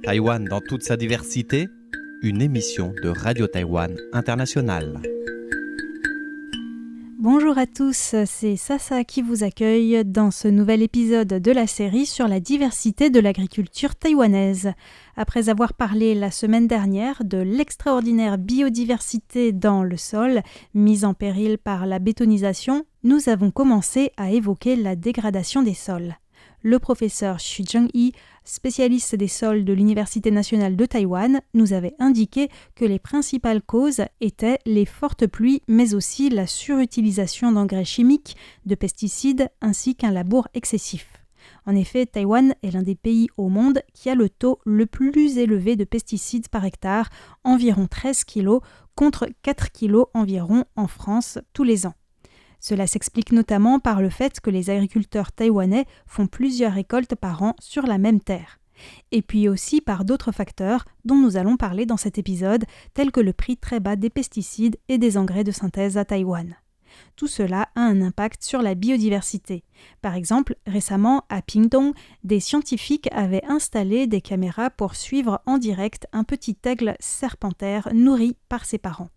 Taïwan dans toute sa diversité, une émission de Radio Taïwan International. Bonjour à tous, c'est Sasa qui vous accueille dans ce nouvel épisode de la série sur la diversité de l'agriculture taïwanaise. Après avoir parlé la semaine dernière de l'extraordinaire biodiversité dans le sol, mise en péril par la bétonisation, nous avons commencé à évoquer la dégradation des sols. Le professeur Xu Zhengyi, spécialiste des sols de l'Université nationale de Taïwan, nous avait indiqué que les principales causes étaient les fortes pluies, mais aussi la surutilisation d'engrais chimiques, de pesticides ainsi qu'un labour excessif. En effet, Taïwan est l'un des pays au monde qui a le taux le plus élevé de pesticides par hectare, environ 13 kg, contre 4 kg environ en France tous les ans. Cela s'explique notamment par le fait que les agriculteurs taïwanais font plusieurs récoltes par an sur la même terre. Et puis aussi par d'autres facteurs dont nous allons parler dans cet épisode, tels que le prix très bas des pesticides et des engrais de synthèse à Taïwan. Tout cela a un impact sur la biodiversité. Par exemple, récemment, à Pingtung, des scientifiques avaient installé des caméras pour suivre en direct un petit aigle serpentaire nourri par ses parents.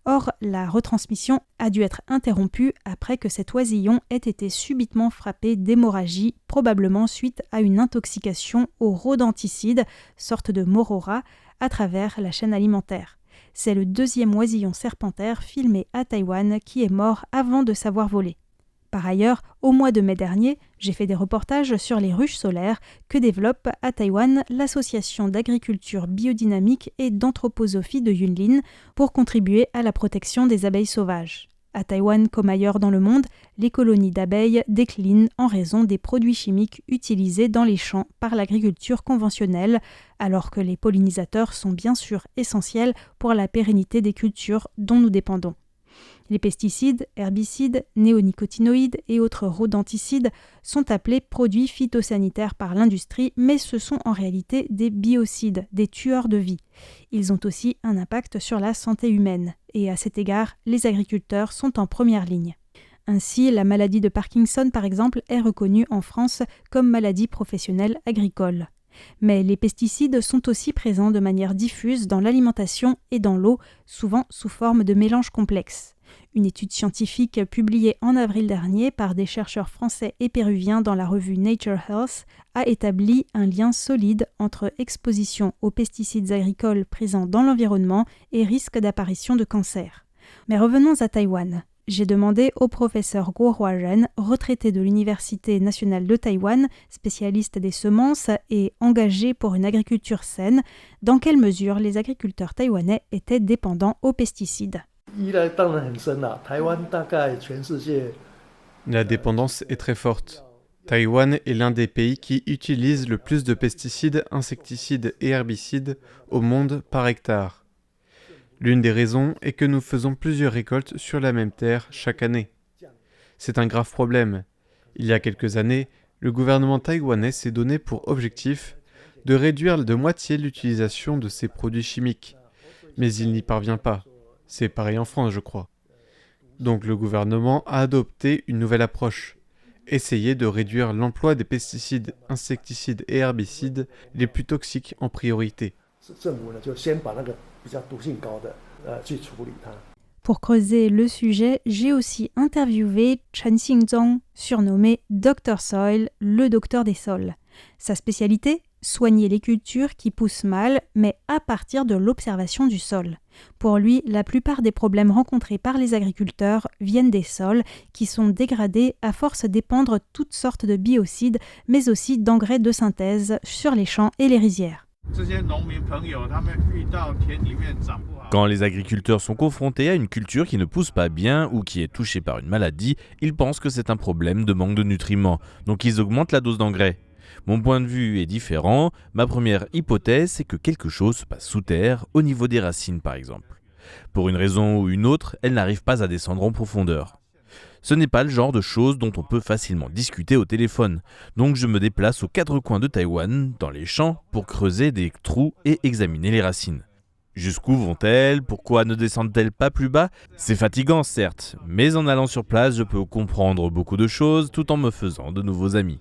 Or, la retransmission a dû être interrompue après que cet oisillon ait été subitement frappé d'hémorragie, probablement suite à une intoxication au rodenticide, sorte de morora, à travers la chaîne alimentaire. C'est le deuxième oisillon serpentaire filmé à Taïwan qui est mort avant de savoir voler. Par ailleurs, au mois de mai dernier, j'ai fait des reportages sur les ruches solaires que développe à Taïwan l'association d'agriculture biodynamique et d'anthroposophie de Yunlin pour contribuer à la protection des abeilles sauvages. À Taïwan comme ailleurs dans le monde, les colonies d'abeilles déclinent en raison des produits chimiques utilisés dans les champs par l'agriculture conventionnelle, alors que les pollinisateurs sont bien sûr essentiels pour la pérennité des cultures dont nous dépendons. Les pesticides, herbicides, néonicotinoïdes et autres rodenticides sont appelés produits phytosanitaires par l'industrie, mais ce sont en réalité des biocides, des tueurs de vie. Ils ont aussi un impact sur la santé humaine, et à cet égard, les agriculteurs sont en première ligne. Ainsi, la maladie de Parkinson, par exemple, est reconnue en France comme maladie professionnelle agricole. Mais les pesticides sont aussi présents de manière diffuse dans l'alimentation et dans l'eau, souvent sous forme de mélanges complexes. Une étude scientifique publiée en avril dernier par des chercheurs français et péruviens dans la revue Nature Health a établi un lien solide entre exposition aux pesticides agricoles présents dans l'environnement et risque d'apparition de cancer. Mais revenons à Taïwan. J'ai demandé au professeur Guo Huazhen, retraité de l'Université nationale de Taïwan, spécialiste des semences et engagé pour une agriculture saine, dans quelle mesure les agriculteurs taïwanais étaient dépendants aux pesticides. La dépendance est très forte. Taïwan est l'un des pays qui utilise le plus de pesticides, insecticides et herbicides au monde par hectare. L'une des raisons est que nous faisons plusieurs récoltes sur la même terre chaque année. C'est un grave problème. Il y a quelques années, le gouvernement taïwanais s'est donné pour objectif de réduire de moitié l'utilisation de ces produits chimiques. Mais il n'y parvient pas. C'est pareil en France, je crois. Donc le gouvernement a adopté une nouvelle approche. Essayer de réduire l'emploi des pesticides, insecticides et herbicides les plus toxiques en priorité. Pour creuser le sujet, j'ai aussi interviewé Chen Xingzong, surnommé Dr Soil, le docteur des sols. Sa spécialité ? Soigner les cultures qui poussent mal, mais à partir de l'observation du sol. Pour lui, la plupart des problèmes rencontrés par les agriculteurs viennent des sols qui sont dégradés à force d'épandre toutes sortes de biocides, mais aussi d'engrais de synthèse sur les champs et les rizières. Quand les agriculteurs sont confrontés à une culture qui ne pousse pas bien ou qui est touchée par une maladie, ils pensent que c'est un problème de manque de nutriments, donc ils augmentent la dose d'engrais. Mon point de vue est différent. Ma première hypothèse, c'est que quelque chose se passe sous terre, au niveau des racines par exemple. Pour une raison ou une autre, elles n'arrivent pas à descendre en profondeur. Ce n'est pas le genre de choses dont on peut facilement discuter au téléphone. Donc je me déplace aux quatre coins de Taïwan, dans les champs, pour creuser des trous et examiner les racines. Jusqu'où vont-elles ? Pourquoi ne descendent-elles pas plus bas ? C'est fatigant certes, mais en allant sur place, je peux comprendre beaucoup de choses tout en me faisant de nouveaux amis.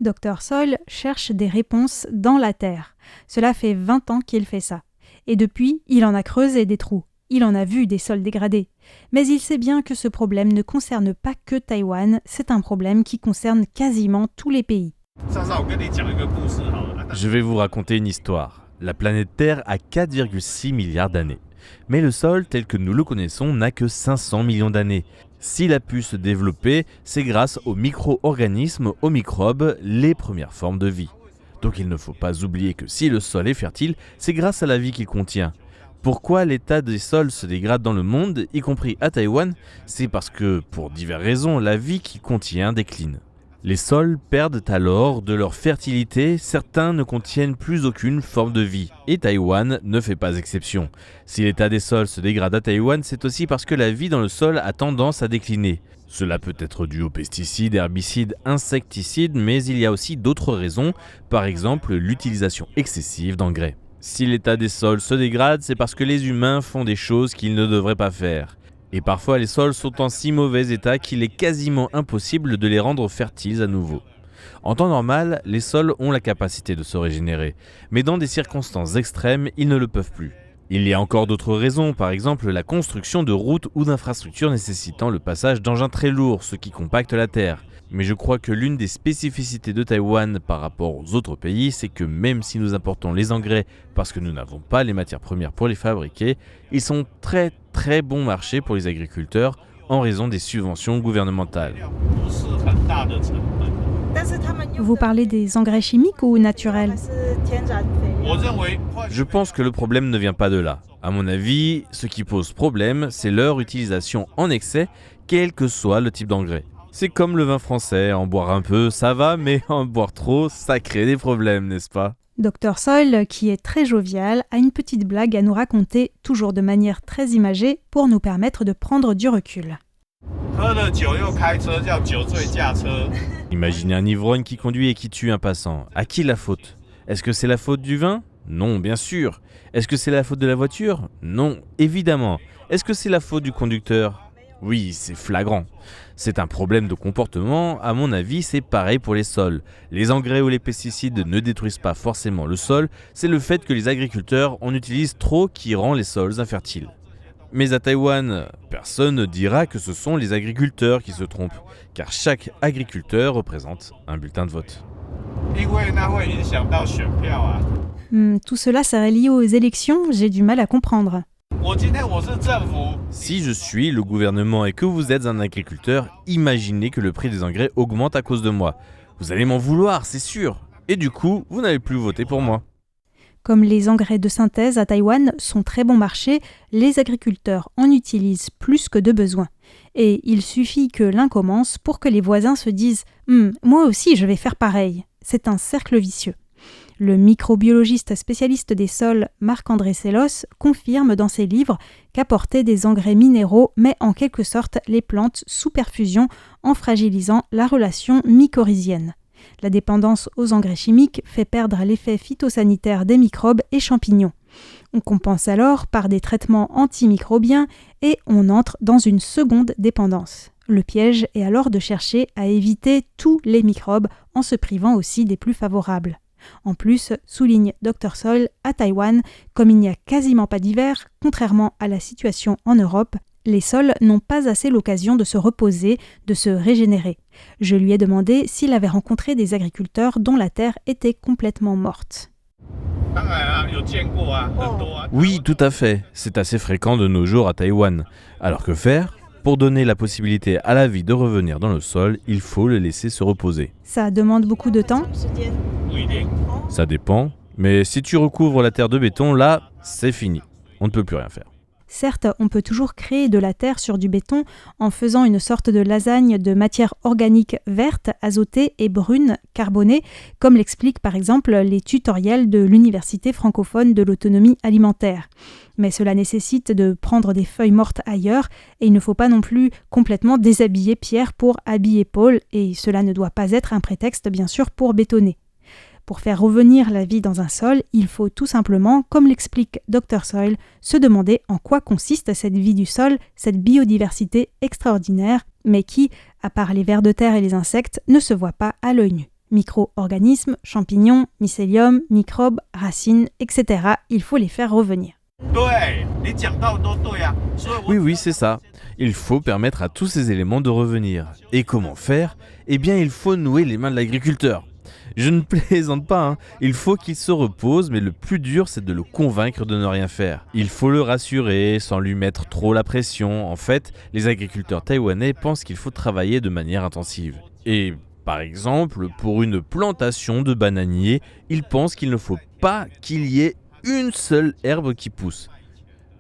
Dr Soil cherche des réponses dans la terre. Cela fait 20 ans qu'il fait ça. Et depuis, il en a creusé des trous. Il en a vu des sols dégradés. Mais il sait bien que ce problème ne concerne pas que Taïwan, c'est un problème qui concerne quasiment tous les pays. Je vais vous raconter une histoire. La planète Terre a 4,6 milliards d'années. Mais le sol, tel que nous le connaissons, n'a que 500 millions d'années. S'il a pu se développer, c'est grâce aux micro-organismes, aux microbes, les premières formes de vie. Donc il ne faut pas oublier que si le sol est fertile, c'est grâce à la vie qu'il contient. Pourquoi l'état des sols se dégrade dans le monde, y compris à Taïwan? C'est parce que, pour diverses raisons, la vie qu'il contient décline. Les sols perdent alors de leur fertilité, certains ne contiennent plus aucune forme de vie, et Taïwan ne fait pas exception. Si l'état des sols se dégrade à Taïwan, c'est aussi parce que la vie dans le sol a tendance à décliner. Cela peut être dû aux pesticides, herbicides, insecticides, mais il y a aussi d'autres raisons, par exemple l'utilisation excessive d'engrais. Si l'état des sols se dégrade, c'est parce que les humains font des choses qu'ils ne devraient pas faire. Et parfois les sols sont en si mauvais état qu'il est quasiment impossible de les rendre fertiles à nouveau. En temps normal, les sols ont la capacité de se régénérer, mais dans des circonstances extrêmes, ils ne le peuvent plus. Il y a encore d'autres raisons, par exemple la construction de routes ou d'infrastructures nécessitant le passage d'engins très lourds, ce qui compacte la terre. Mais je crois que l'une des spécificités de Taïwan par rapport aux autres pays, c'est que même si nous importons les engrais parce que nous n'avons pas les matières premières pour les fabriquer, ils sont très bon marché pour les agriculteurs en raison des subventions gouvernementales. Vous parlez des engrais chimiques ou naturels? Je pense que le problème ne vient pas de là. À mon avis, ce qui pose problème, c'est leur utilisation en excès, quel que soit le type d'engrais. C'est comme le vin français, en boire un peu, ça va, mais en boire trop, ça crée des problèmes, n'est-ce pas? Dr Soil, qui est très jovial, a une petite blague à nous raconter, toujours de manière très imagée, pour nous permettre de prendre du recul. Imaginez un ivrogne qui conduit et qui tue un passant. À qui la faute? Est-ce que c'est la faute du vin? Non, bien sûr. Est-ce que c'est la faute de la voiture? Non, évidemment. Est-ce que c'est la faute du conducteur? Oui, c'est flagrant. C'est un problème de comportement, à mon avis, c'est pareil pour les sols. Les engrais ou les pesticides ne détruisent pas forcément le sol, c'est le fait que les agriculteurs en utilisent trop qui rend les sols infertiles. Mais à Taïwan, personne ne dira que ce sont les agriculteurs qui se trompent, car chaque agriculteur représente un bulletin de vote. Tout cela serait lié aux élections, j'ai du mal à comprendre. Si je suis le gouvernement et que vous êtes un agriculteur, imaginez que le prix des engrais augmente à cause de moi. Vous allez m'en vouloir, c'est sûr. Et du coup, vous n'allez plus voter pour moi. Comme les engrais de synthèse à Taïwan sont très bon marché, les agriculteurs en utilisent plus que de besoin. Et il suffit que l'un commence pour que les voisins se disent « moi aussi je vais faire pareil ». C'est un cercle vicieux. Le microbiologiste spécialiste des sols Marc-André Sellos confirme dans ses livres qu'apporter des engrais minéraux met en quelque sorte les plantes sous perfusion en fragilisant la relation mycorhizienne. La dépendance aux engrais chimiques fait perdre l'effet phytosanitaire des microbes et champignons. On compense alors par des traitements antimicrobiens et on entre dans une seconde dépendance. Le piège est alors de chercher à éviter tous les microbes en se privant aussi des plus favorables. En plus, souligne Dr Soil, à Taïwan, comme il n'y a quasiment pas d'hiver, contrairement à la situation en Europe, les sols n'ont pas assez l'occasion de se reposer, de se régénérer. Je lui ai demandé s'il avait rencontré des agriculteurs dont la terre était complètement morte. Oui, tout à fait. C'est assez fréquent de nos jours à Taïwan. Alors que faire? Pour donner la possibilité à la vie de revenir dans le sol, il faut le laisser se reposer. Ça demande beaucoup de temps? Ça dépend, mais si tu recouvres la terre de béton, là, c'est fini. On ne peut plus rien faire. Certes, on peut toujours créer de la terre sur du béton en faisant une sorte de lasagne de matière organique verte, azotée et brune carbonée, comme l'expliquent par exemple les tutoriels de l'Université francophone de l'autonomie alimentaire. Mais cela nécessite de prendre des feuilles mortes ailleurs et il ne faut pas non plus complètement déshabiller Pierre pour habiller Paul et cela ne doit pas être un prétexte bien sûr pour bétonner. Pour faire revenir la vie dans un sol, il faut tout simplement, comme l'explique Dr Soil, se demander en quoi consiste cette vie du sol, cette biodiversité extraordinaire, mais qui, à part les vers de terre et les insectes, ne se voit pas à l'œil nu. Micro-organismes, champignons, mycélium, microbes, racines, etc. Il faut les faire revenir. Oui, c'est ça. Il faut permettre à tous ces éléments de revenir. Et comment faire ? Eh bien, il faut nouer les mains de l'agriculteur. Je ne plaisante pas, hein. Il faut qu'il se repose, mais le plus dur, c'est de le convaincre de ne rien faire. Il faut le rassurer, sans lui mettre trop la pression. En fait, les agriculteurs taïwanais pensent qu'il faut travailler de manière intensive. Et par exemple, pour une plantation de bananiers, ils pensent qu'il ne faut pas qu'il y ait une seule herbe qui pousse.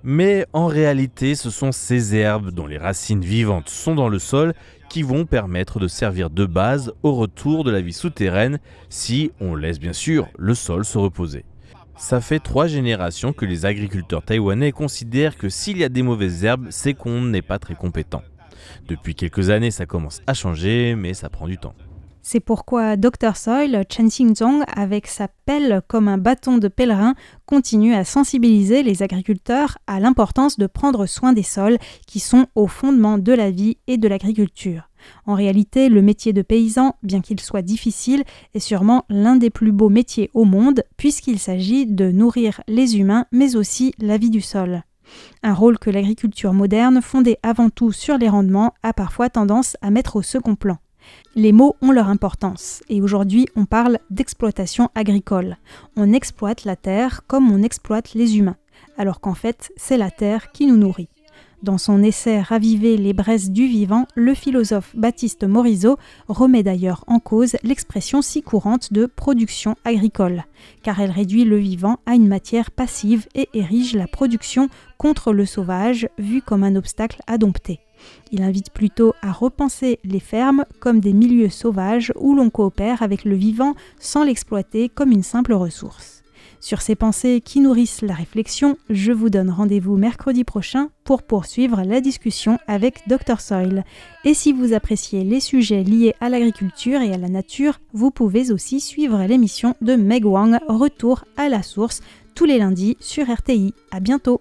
Mais en réalité, ce sont ces herbes dont les racines vivantes sont dans le sol qui vont permettre de servir de base au retour de la vie souterraine si on laisse bien sûr le sol se reposer. Ça fait 3 générations que les agriculteurs taïwanais considèrent que s'il y a des mauvaises herbes, c'est qu'on n'est pas très compétent. Depuis quelques années, ça commence à changer, mais ça prend du temps. C'est pourquoi Dr Soil, Chen Xingzong, avec sa pelle comme un bâton de pèlerin, continue à sensibiliser les agriculteurs à l'importance de prendre soin des sols qui sont au fondement de la vie et de l'agriculture. En réalité, le métier de paysan, bien qu'il soit difficile, est sûrement l'un des plus beaux métiers au monde puisqu'il s'agit de nourrir les humains mais aussi la vie du sol. Un rôle que l'agriculture moderne, fondée avant tout sur les rendements, a parfois tendance à mettre au second plan. Les mots ont leur importance et aujourd'hui on parle d'exploitation agricole. On exploite la terre comme on exploite les humains, alors qu'en fait c'est la terre qui nous nourrit. Dans son essai « Raviver les braises du vivant », le philosophe Baptiste Morisot remet d'ailleurs en cause l'expression si courante de « production agricole », car elle réduit le vivant à une matière passive et érige la production contre le sauvage, vu comme un obstacle à dompter. Il invite plutôt à repenser les fermes comme des milieux sauvages où l'on coopère avec le vivant sans l'exploiter comme une simple ressource. Sur ces pensées qui nourrissent la réflexion, je vous donne rendez-vous mercredi prochain pour poursuivre la discussion avec Dr Soil. Et si vous appréciez les sujets liés à l'agriculture et à la nature, vous pouvez aussi suivre l'émission de Meg Wang, Retour à la source, tous les lundis sur RTI. À bientôt!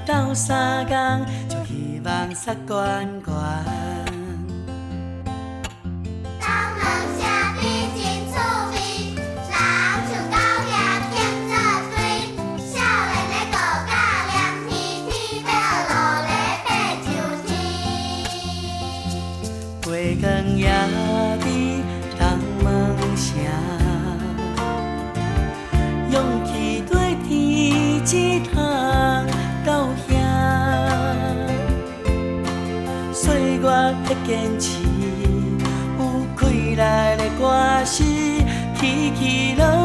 斗三工，就希望杀关关。东门社比真趣味，人像狗仔牵做堆，少年的顾甲念天天，要落来爬上天。月光夜里东门城，勇气对天一趟。到遐，岁月的坚持，有开来的歌词，起起落。